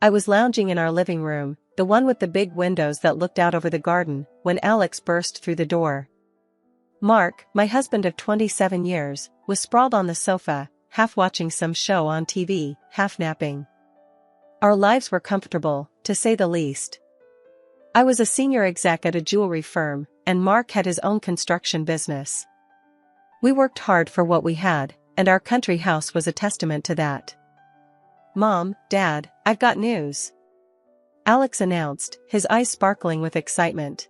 I was lounging in our living room, the one with the big windows that looked out over the garden, when Alex burst through the door. Mark, my husband of 27 years, was sprawled on the sofa, half watching some show on TV, half napping. Our lives were comfortable, to say the least. I was a senior exec at a jewelry firm, and Mark had his own construction business. We worked hard for what we had, and our country house was a testament to that. "Mom, Dad, I've got news," Alex announced, his eyes sparkling with excitement.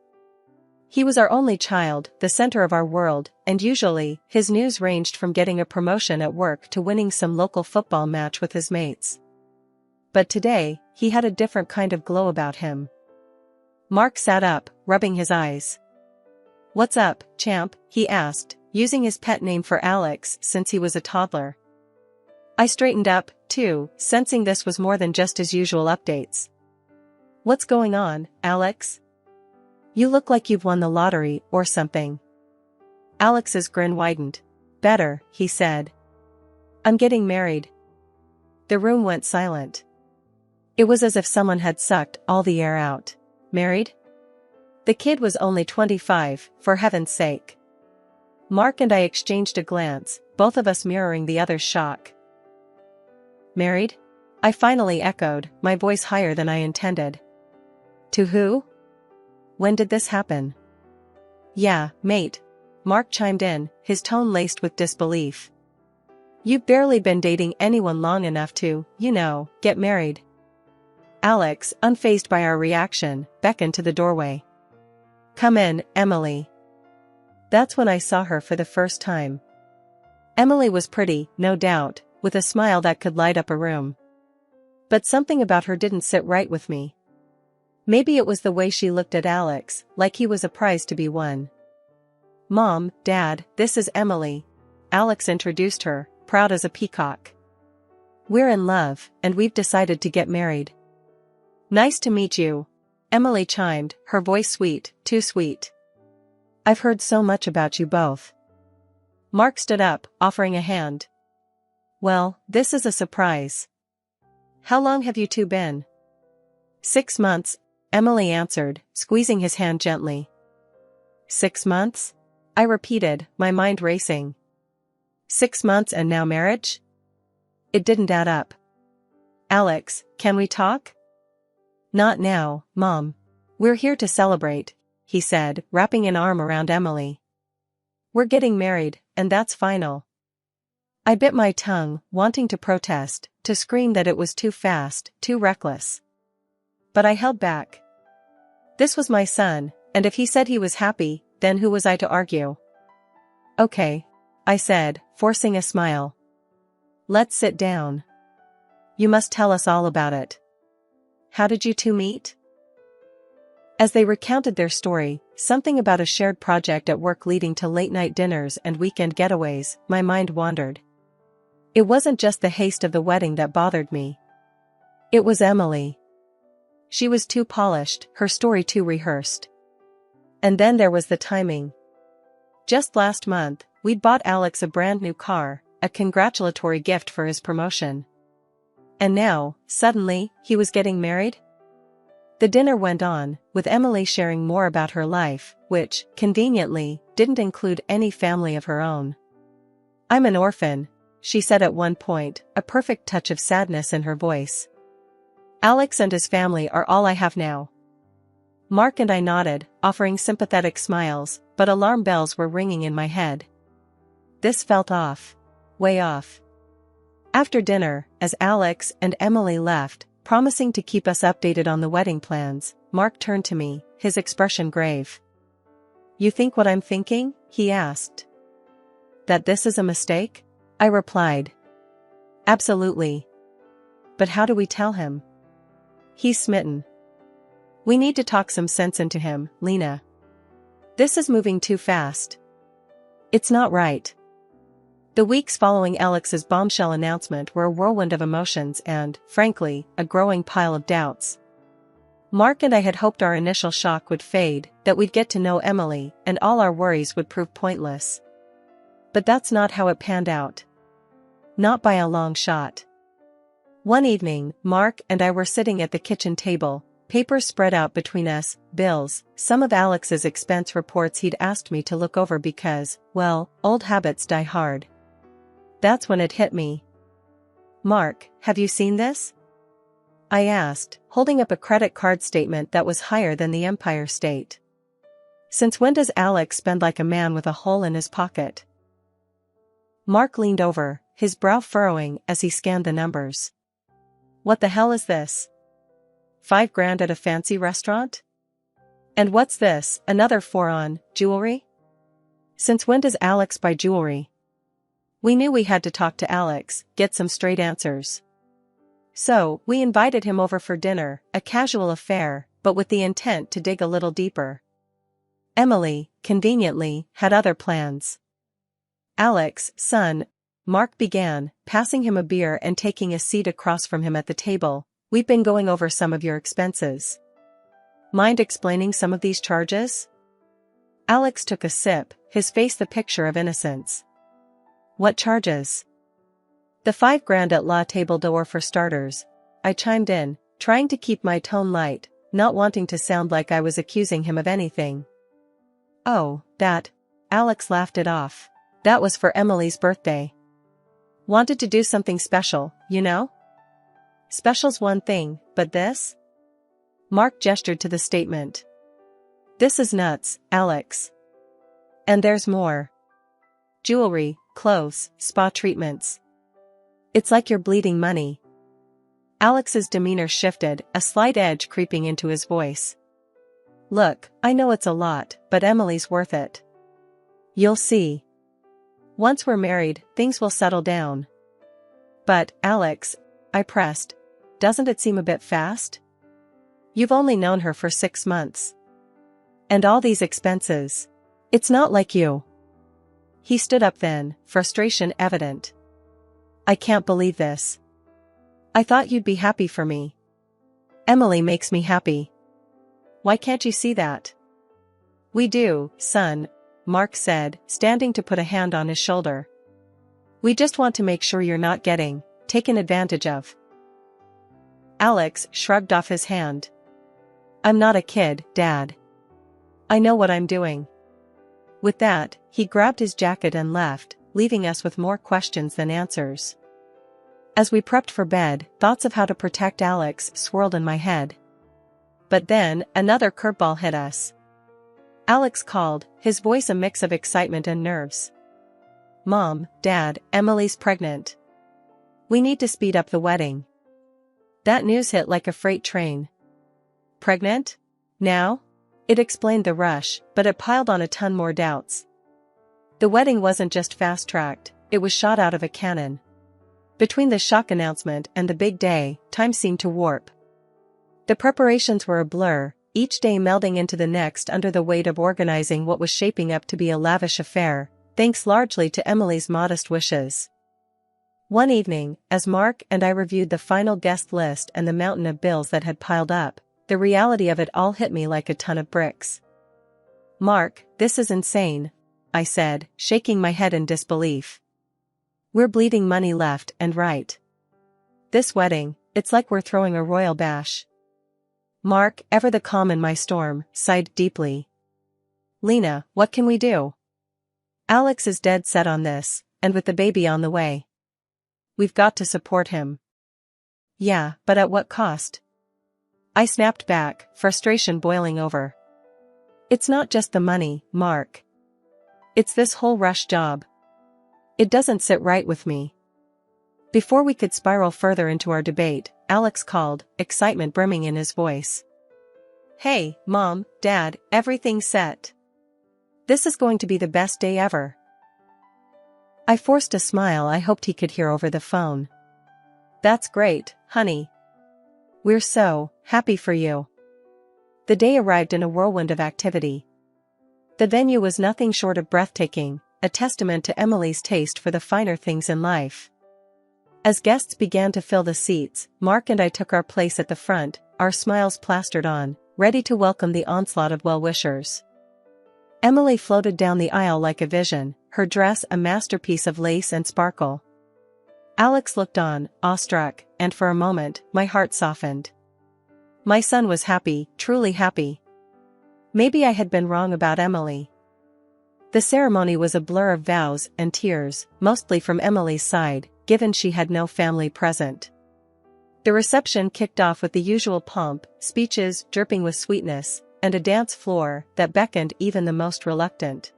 He was our only child, the center of our world, and usually, his news ranged from getting a promotion at work to winning some local football match with his mates. But today, he had a different kind of glow about him. Mark sat up, rubbing his eyes. "What's up, champ?" he asked, using his pet name for Alex since he was a toddler. I straightened up, too, sensing this was more than just his usual updates. "What's going on, Alex? You look like you've won the lottery or something." Alex's grin widened. "Better," he said. "I'm getting married." The room went silent. It was as if someone had sucked all the air out. Married? The kid was only 25, for heaven's sake. Mark and I exchanged a glance, both of us mirroring the other's shock. "Married?" I finally echoed, my voice higher than I intended. "To who? When did this happen?" "Yeah, mate," Mark chimed in, his tone laced with disbelief. "You've barely been dating anyone long enough to, get married." Alex, unfazed by our reaction, beckoned to the doorway. "Come in, Emily." That's when I saw her for the first time. Emily was pretty, no doubt, with a smile that could light up a room. But something about her didn't sit right with me. Maybe it was the way she looked at Alex, like he was a prize to be won. "Mom, Dad, this is Emily," Alex introduced her, proud as a peacock. "We're in love, and we've decided to get married." "Nice to meet you," Emily chimed, her voice sweet, too sweet. "I've heard so much about you both." Mark stood up, offering a hand. "Well, this is a surprise. How long have you two been?" 6 months, Emily answered, squeezing his hand gently. 6 months? I repeated, my mind racing. 6 months and now marriage? It didn't add up. "Alex, can we talk?" "Not now, Mom. We're here to celebrate," he said, wrapping an arm around Emily. "We're getting married, and that's final." I bit my tongue, wanting to protest, to scream that it was too fast, too reckless. But I held back. This was my son, and if he said he was happy, then who was I to argue? "Okay," I said, forcing a smile. "Let's sit down. You must tell us all about it. How did you two meet?" As they recounted their story, something about a shared project at work leading to late-night dinners and weekend getaways, my mind wandered. It wasn't just the haste of the wedding that bothered me. It was Emily. She was too polished, her story too rehearsed. And then there was the timing. Just last month, we'd bought Alex a brand new car, a congratulatory gift for his promotion. And now, suddenly, he was getting married? The dinner went on, with Emily sharing more about her life, which, conveniently, didn't include any family of her own. "I'm an orphan," she said at one point, a perfect touch of sadness in her voice. "Alex and his family are all I have now." Mark and I nodded, offering sympathetic smiles, but alarm bells were ringing in my head. This felt off. Way off. After dinner, as Alex and Emily left, promising to keep us updated on the wedding plans, Mark turned to me, his expression grave. "You think what I'm thinking?" he asked. "That this is a mistake?" I replied. "Absolutely. But how do we tell him? He's smitten. We need to talk some sense into him, Lena. This is moving too fast. It's not right." The weeks following Alex's bombshell announcement were a whirlwind of emotions and, frankly, a growing pile of doubts. Mark and I had hoped our initial shock would fade, that we'd get to know Emily, and all our worries would prove pointless. But that's not how it panned out. Not by a long shot. One evening, Mark and I were sitting at the kitchen table, papers spread out between us, bills, some of Alex's expense reports he'd asked me to look over because, well, old habits die hard. That's when it hit me. "Mark, have you seen this?" I asked, holding up a credit card statement that was higher than the Empire State. "Since when does Alex spend like a man with a hole in his pocket?" Mark leaned over, his brow furrowing as he scanned the numbers. "What the hell is this? $5,000 at a fancy restaurant? And what's this, another four on jewelry? Since when does Alex buy jewelry?" We knew we had to talk to Alex, get some straight answers. So, we invited him over for dinner, a casual affair, but with the intent to dig a little deeper. Emily, conveniently, had other plans. "Alex, son," Mark began, passing him a beer and taking a seat across from him at the table, "we've been going over some of your expenses. Mind explaining some of these charges?" Alex took a sip, his face the picture of innocence. "What charges?" "The $5,000 at La Table d'Or for starters," I chimed in, trying to keep my tone light, not wanting to sound like I was accusing him of anything. "Oh, that," Alex laughed it off. "That was for Emily's birthday. Wanted to do something special, you know? Special's one thing, but this?" Mark gestured to the statement. "This is nuts, Alex. And there's more. Jewelry, clothes, spa treatments. It's like you're bleeding money." Alex's demeanor shifted, a slight edge creeping into his voice. "Look, I know it's a lot, but Emily's worth it. You'll see. Once we're married, things will settle down." "But, Alex," I pressed, "doesn't it seem a bit fast? You've only known her for 6 months. And all these expenses. It's not like you." He stood up then, frustration evident. "I can't believe this. I thought you'd be happy for me. Emily makes me happy. Why can't you see that?" "We do, son," Mark said, standing to put a hand on his shoulder. "We just want to make sure you're not getting taken advantage of." Alex shrugged off his hand. "I'm not a kid, Dad. I know what I'm doing." With that, he grabbed his jacket and left, leaving us with more questions than answers. As we prepped for bed, thoughts of how to protect Alex swirled in my head. But then, another curveball hit us. Alex called, his voice a mix of excitement and nerves. "Mom, Dad, Emily's pregnant. We need to speed up the wedding." That news hit like a freight train. "Pregnant? Now?" It explained the rush, but it piled on a ton more doubts. The wedding wasn't just fast-tracked, it was shot out of a cannon. Between the shock announcement and the big day, time seemed to warp. The preparations were a blur, each day melding into the next under the weight of organizing what was shaping up to be a lavish affair, thanks largely to Emily's modest wishes. One evening, as Mark and I reviewed the final guest list and the mountain of bills that had piled up, the reality of it all hit me like a ton of bricks. "Mark, this is insane," I said, shaking my head in disbelief. "We're bleeding money left and right. This wedding, it's like we're throwing a royal bash." Mark, ever the calm in my storm, sighed deeply. "Lena, what can we do? Alex is dead set on this, and with the baby on the way. We've got to support him." "Yeah, but at what cost?" I snapped back, frustration boiling over. "It's not just the money, Mark. It's this whole rush job. It doesn't sit right with me." Before we could spiral further into our debate, Alex called, excitement brimming in his voice. "Hey, Mom, Dad, everything's set. This is going to be the best day ever." I forced a smile I hoped he could hear over the phone. "That's great, honey. We're so happy for you." The day arrived in a whirlwind of activity. The venue was nothing short of breathtaking, a testament to Emily's taste for the finer things in life. As guests began to fill the seats, Mark and I took our place at the front, our smiles plastered on, ready to welcome the onslaught of well-wishers. Emily floated down the aisle like a vision, her dress a masterpiece of lace and sparkle. Alex looked on, awestruck, and for a moment, my heart softened. My son was happy, truly happy. Maybe I had been wrong about Emily. The ceremony was a blur of vows and tears, mostly from Emily's side, given she had no family present. The reception kicked off with the usual pomp, speeches dripping with sweetness, and a dance floor that beckoned even the most reluctant.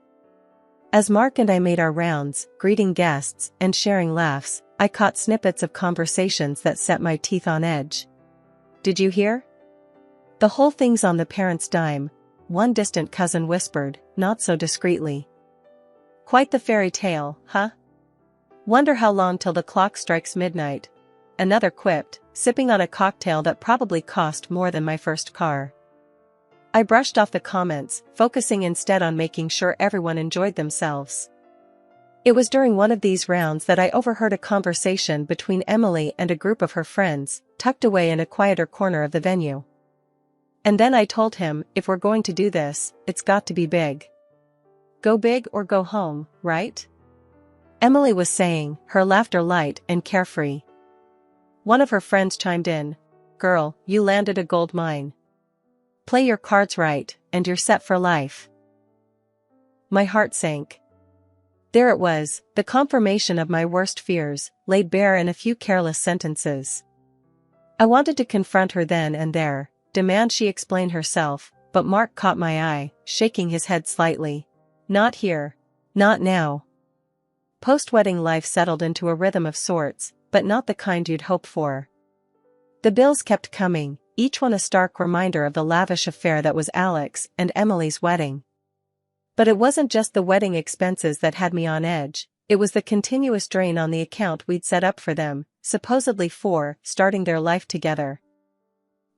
As Mark and I made our rounds, greeting guests and sharing laughs, I caught snippets of conversations that set my teeth on edge. "Did you hear? The whole thing's on the parents' dime," one distant cousin whispered, not so discreetly. "Quite the fairy tale, huh? Wonder how long till the clock strikes midnight," another quipped, sipping on a cocktail that probably cost more than my first car. I brushed off the comments, focusing instead on making sure everyone enjoyed themselves. It was during one of these rounds that I overheard a conversation between Emily and a group of her friends, tucked away in a quieter corner of the venue. And then I told him, if we're going to do this, it's got to be big. Go big or go home, right? Emily was saying, her laughter light and carefree. One of her friends chimed in, "Girl, you landed a gold mine. Play your cards right, and you're set for life." My heart sank. There it was, the confirmation of my worst fears, laid bare in a few careless sentences. I wanted to confront her then and there, demand she explain herself, but Mark caught my eye, shaking his head slightly. "Not here. Not now." Post-wedding life settled into a rhythm of sorts, but not the kind you'd hope for. The bills kept coming, each one a stark reminder of the lavish affair that was Alex and Emily's wedding. But it wasn't just the wedding expenses that had me on edge, it was the continuous drain on the account we'd set up for them, supposedly for starting their life together.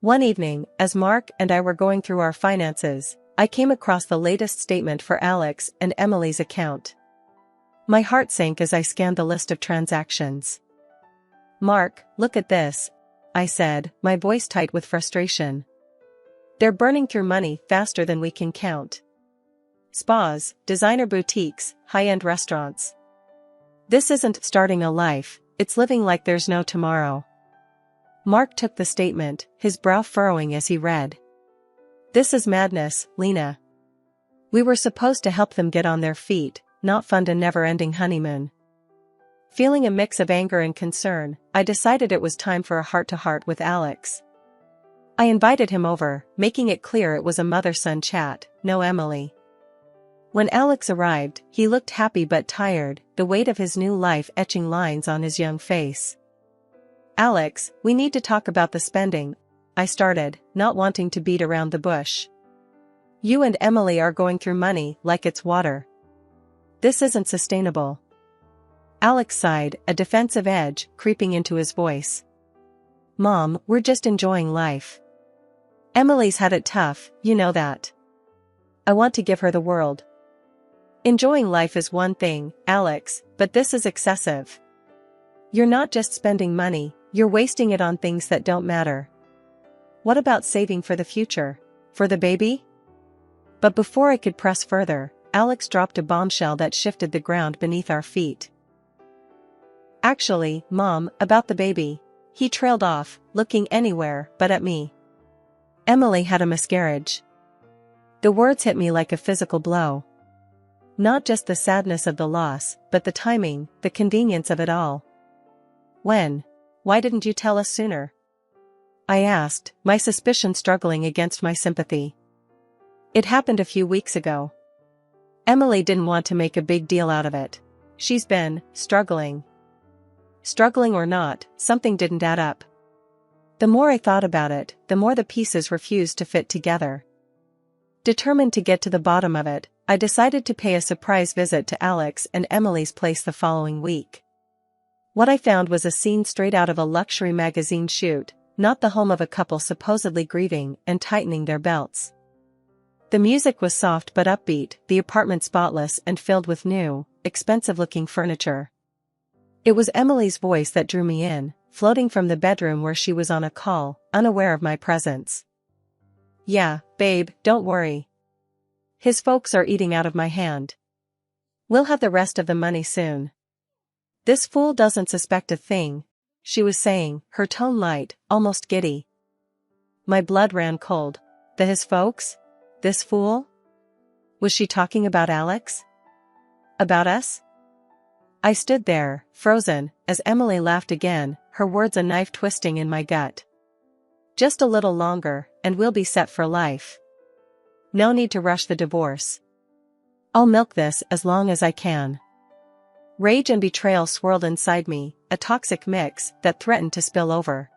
One evening, as Mark and I were going through our finances, I came across the latest statement for Alex and Emily's account. My heart sank as I scanned the list of transactions. "Mark, look at this," I said, my voice tight with frustration. "They're burning through money faster than we can count. Spas, designer boutiques, high-end restaurants. This isn't starting a life, it's living like there's no tomorrow." Mark took the statement, his brow furrowing as he read. "This is madness, Lena. We were supposed to help them get on their feet, not fund a never-ending honeymoon." Feeling a mix of anger and concern, I decided it was time for a heart-to-heart with Alex. I invited him over, making it clear it was a mother-son chat, no Emily. When Alex arrived, he looked happy but tired, the weight of his new life etching lines on his young face. "Alex, we need to talk about the spending," I started, not wanting to beat around the bush. "You and Emily are going through money like it's water. This isn't sustainable." Alex sighed, a defensive edge creeping into his voice. "Mom, we're just enjoying life. Emily's had it tough, you know that. I want to give her the world." "Enjoying life is one thing, Alex, but this is excessive. You're not just spending money, you're wasting it on things that don't matter. What about saving for the future? For the baby?" But before I could press further, Alex dropped a bombshell that shifted the ground beneath our feet. "Actually, Mom, about the baby," he trailed off, looking anywhere but at me. "Emily had a miscarriage." The words hit me like a physical blow. Not just the sadness of the loss, but the timing, the convenience of it all. "When? Why didn't you tell us sooner?" I asked, my suspicion struggling against my sympathy. "It happened a few weeks ago. Emily didn't want to make a big deal out of it. She's been struggling. Struggling or not, something didn't add up. The more I thought about it, the more the pieces refused to fit together. Determined to get to the bottom of it, I decided to pay a surprise visit to Alex and Emily's place the following week. What I found was a scene straight out of a luxury magazine shoot, not the home of a couple supposedly grieving and tightening their belts. The music was soft but upbeat, the apartment spotless and filled with new, expensive-looking furniture. It was Emily's voice that drew me in, floating from the bedroom where she was on a call, unaware of my presence. "Yeah, babe, don't worry. His folks are eating out of my hand. We'll have the rest of the money soon. This fool doesn't suspect a thing, she was saying, her tone light, almost giddy. My blood ran cold. His folks? This fool? Was she talking about Alex? About us? I stood there, frozen, as Emily laughed again, her words a knife twisting in my gut. Just a little longer, and we'll be set for life. No need to rush the divorce. I'll milk this as long as I can. Rage and betrayal swirled inside me, a toxic mix that threatened to spill over.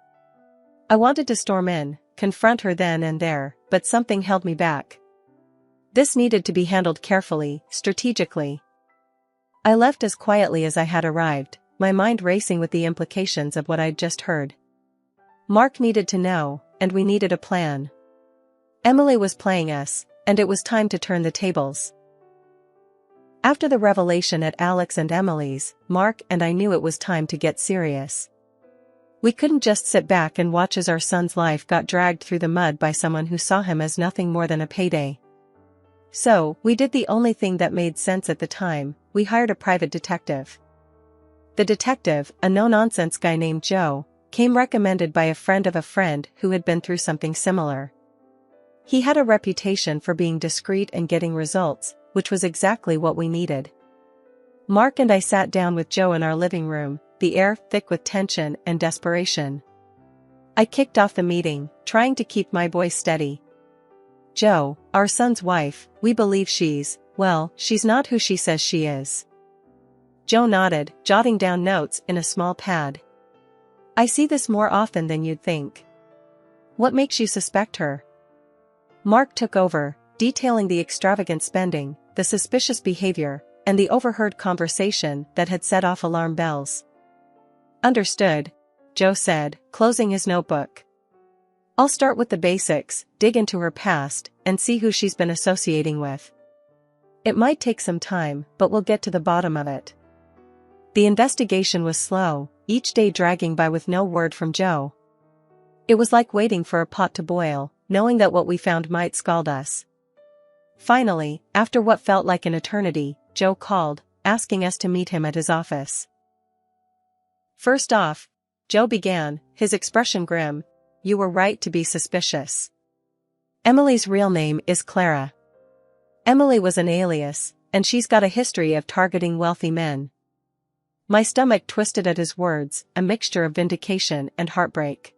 I wanted to storm in, confront her then and there, but something held me back. This needed to be handled carefully, strategically. I left as quietly as I had arrived, my mind racing with the implications of what I'd just heard. Mark needed to know, and we needed a plan. Emily was playing us, and it was time to turn the tables. After the revelation at Alex and Emily's, Mark and I knew it was time to get serious. We couldn't just sit back and watch as our son's life got dragged through the mud by someone who saw him as nothing more than a payday. So, we did the only thing that made sense at the time, we hired a private detective. The detective, a no-nonsense guy named Joe, came recommended by a friend of a friend who had been through something similar. He had a reputation for being discreet and getting results, which was exactly what we needed. Mark and I sat down with Joe in our living room, the air thick with tension and desperation. I kicked off the meeting, trying to keep my voice steady. Joe, our son's wife, we believe she's not who she says she is. Joe nodded, jotting down notes in a small pad. I see this more often than you'd think. What makes you suspect her? Mark took over, detailing the extravagant spending, the suspicious behavior, and the overheard conversation that had set off alarm bells. Understood, Joe said, closing his notebook. I'll start with the basics, dig into her past, and see who she's been associating with. It might take some time, but we'll get to the bottom of it. The investigation was slow, each day dragging by with no word from Joe. It was like waiting for a pot to boil, knowing that what we found might scald us. Finally, after what felt like an eternity, Joe called, asking us to meet him at his office. First off, Joe began, his expression grim, you were right to be suspicious. Emily's real name is Clara. Emily was an alias, and she's got a history of targeting wealthy men. My stomach twisted at his words, a mixture of vindication and heartbreak.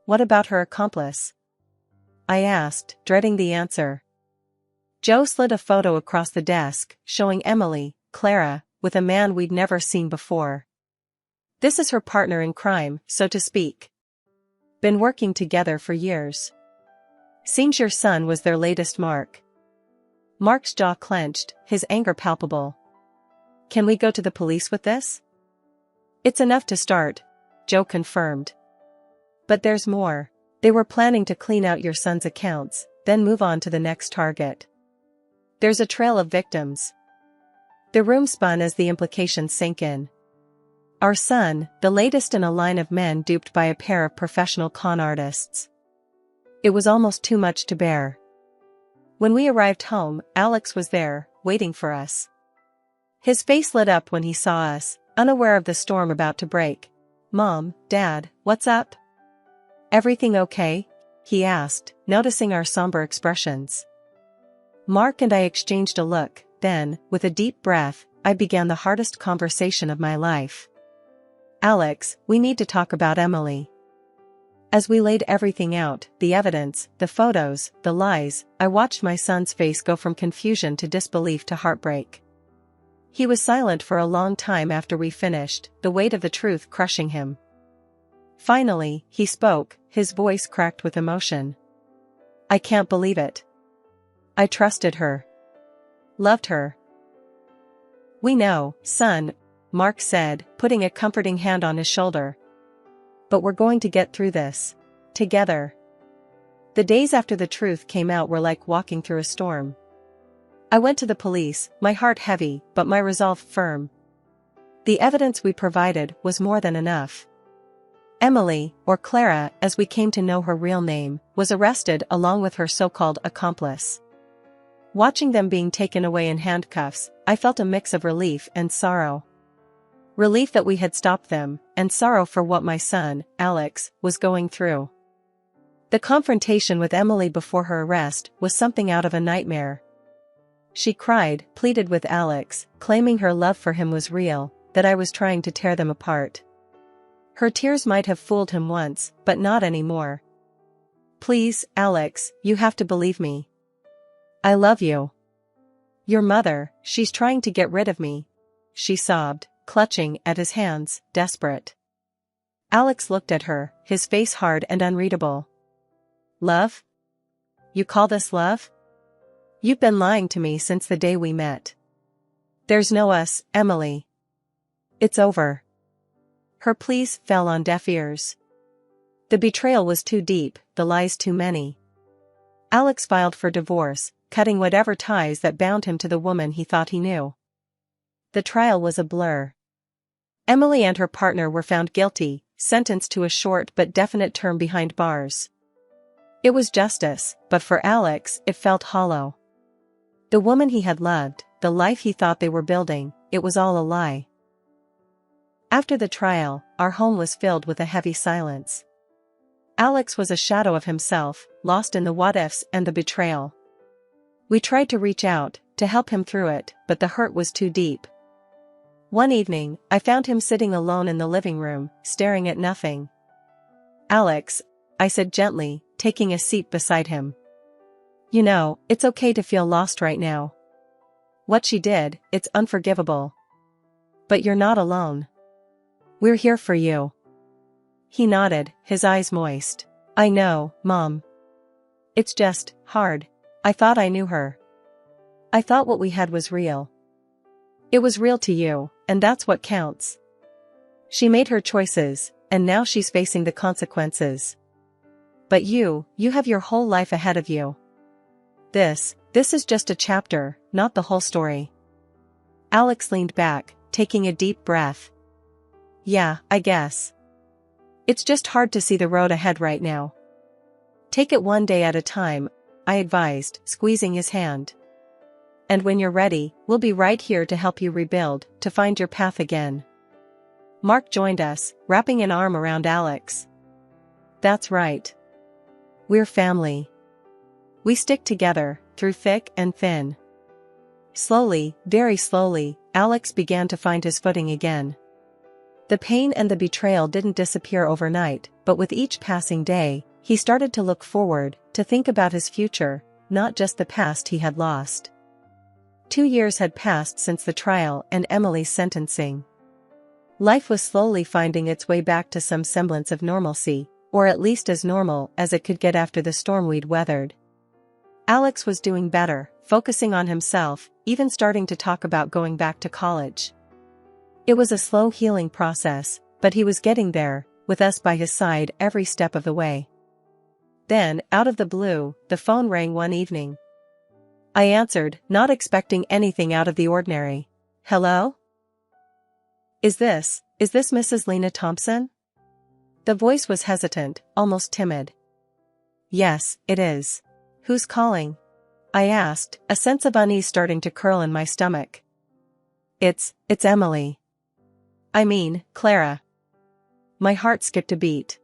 What about her accomplice? I asked, dreading the answer. Joe slid a photo across the desk, showing Emily, Clara, with a man we'd never seen before. This is her partner in crime, so to speak. Been working together for years. Seems your son was their latest mark. Mark's jaw clenched, his anger palpable. Can we go to the police with this? It's enough to start, Joe confirmed. But there's more. They were planning to clean out your son's accounts, then move on to the next target. There's a trail of victims. The room spun as the implications sank in. Our son, the latest in a line of men duped by a pair of professional con artists. It was almost too much to bear. When we arrived home, Alex was there, waiting for us. His face lit up when he saw us, unaware of the storm about to break. Mom, Dad, what's up? Everything okay? He asked, noticing our somber expressions. Mark and I exchanged a look, then, with a deep breath, I began the hardest conversation of my life. Alex, we need to talk about Emily. As we laid everything out, the evidence, the photos, the lies, I watched my son's face go from confusion to disbelief to heartbreak. He was silent for a long time after we finished, the weight of the truth crushing him. Finally, he spoke, his voice cracked with emotion. I can't believe it. I trusted her. Loved her. We know, son, Mark said, putting a comforting hand on his shoulder. But we're going to get through this. Together. The days after the truth came out were like walking through a storm. I went to the police, my heart heavy, but my resolve firm. The evidence we provided was more than enough. Emily, or Clara, as we came to know her real name, was arrested along with her so-called accomplice. Watching them being taken away in handcuffs, I felt a mix of relief and sorrow. relief that we had stopped them, and sorrow for what my son, Alex, was going through. The confrontation with Emily before her arrest was something out of a nightmare. She cried, pleaded with Alex, claiming her love for him was real, that I was trying to tear them apart. Her tears might have fooled him once, but not anymore. Please, Alex, you have to believe me. I love you. Your mother, she's trying to get rid of me. She sobbed, clutching at his hands, desperate. Alex looked at her, his face hard and unreadable. Love? You call this love? You've been lying to me since the day we met. There's no us, Emily. It's over. Her pleas fell on deaf ears. The betrayal was too deep, the lies too many. Alex filed for divorce, cutting whatever ties that bound him to the woman he thought he knew. The trial was a blur. Emily and her partner were found guilty, sentenced to a short but definite term behind bars. It was justice, but for Alex, it felt hollow. The woman he had loved, the life he thought they were building, it was all a lie. After the trial, our home was filled with a heavy silence. Alex was a shadow of himself, lost in the what-ifs and the betrayal. We tried to reach out, to help him through it, but the hurt was too deep. One evening, I found him sitting alone in the living room, staring at nothing. Alex, I said gently, taking a seat beside him. You know, it's okay to feel lost right now. What she did, it's unforgivable. But you're not alone. We're here for you. He nodded, his eyes moist. I know, Mom. It's just hard. I thought I knew her. I thought what we had was real. It was real to you, and that's what counts. She made her choices, and now she's facing the consequences. But you have your whole life ahead of you. This is just a chapter, not the whole story. Alex leaned back, taking a deep breath. Yeah, I guess. It's just hard to see the road ahead right now. Take it one day at a time, I advised, squeezing his hand. And when you're ready, we'll be right here to help you rebuild, to find your path again. Mark joined us, wrapping an arm around Alex. That's right. We're family. We stick together, through thick and thin. Slowly, very slowly, Alex began to find his footing again. The pain and the betrayal didn't disappear overnight, but with each passing day, he started to look forward, to think about his future, not just the past he had lost. 2 years had passed since the trial and Emily's sentencing. Life was slowly finding its way back to some semblance of normalcy, or at least as normal as it could get after the storm we'd weathered. Alex was doing better, focusing on himself, even starting to talk about going back to college. It was a slow healing process, but he was getting there, with us by his side every step of the way. Then, out of the blue, the phone rang one evening. I answered, not expecting anything out of the ordinary. Hello? Is this Mrs. Lena Thompson? The voice was hesitant, almost timid. Yes, it is. Who's calling? I asked, a sense of unease starting to curl in my stomach. It's Emily. I mean, Clara. My heart skipped a beat.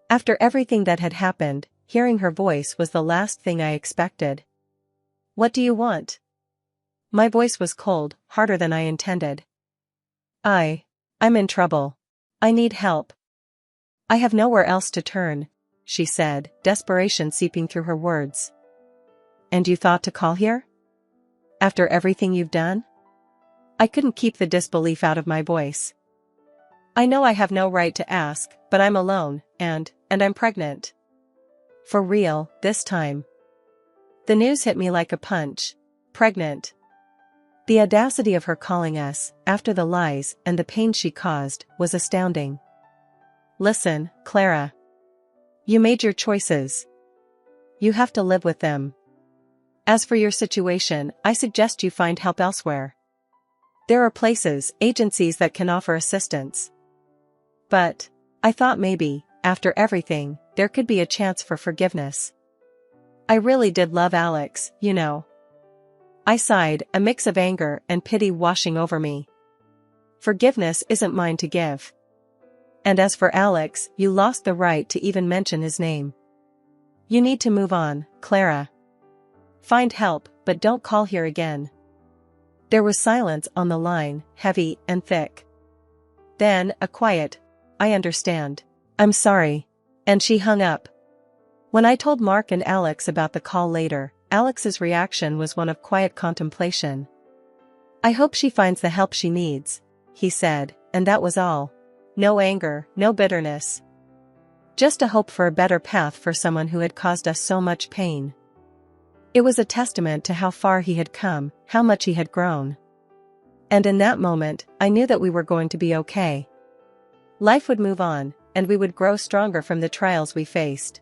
After everything that had happened, hearing her voice was the last thing I expected. What do you want? My voice was cold, harder than I intended. I'm in trouble. I need help. I have nowhere else to turn, she said, desperation seeping through her words. And you thought to call here? After everything you've done? I couldn't keep the disbelief out of my voice. I know I have no right to ask, but I'm alone, and I'm pregnant. For real, this time. The news hit me like a punch. Pregnant. The audacity of her calling us, after the lies and the pain she caused, was astounding. Listen, Clara. You made your choices. You have to live with them. As for your situation, I suggest you find help elsewhere. There are places, agencies that can offer assistance. But I thought maybe, after everything, there could be a chance for forgiveness. I really did love Alex, you know. I sighed, a mix of anger and pity washing over me. Forgiveness isn't mine to give. And as for Alex, you lost the right to even mention his name. You need to move on, Clara. Find help, but don't call here again." There was silence on the line, heavy and thick. Then, a quiet, "I understand. I'm sorry." And she hung up. When I told Mark and Alex about the call later, Alex's reaction was one of quiet contemplation. "I hope she finds the help she needs," he said, and that was all. No anger, no bitterness. Just a hope for a better path for someone who had caused us so much pain. It was a testament to how far he had come, how much he had grown. And in that moment, I knew that we were going to be okay. Life would move on, and we would grow stronger from the trials we faced.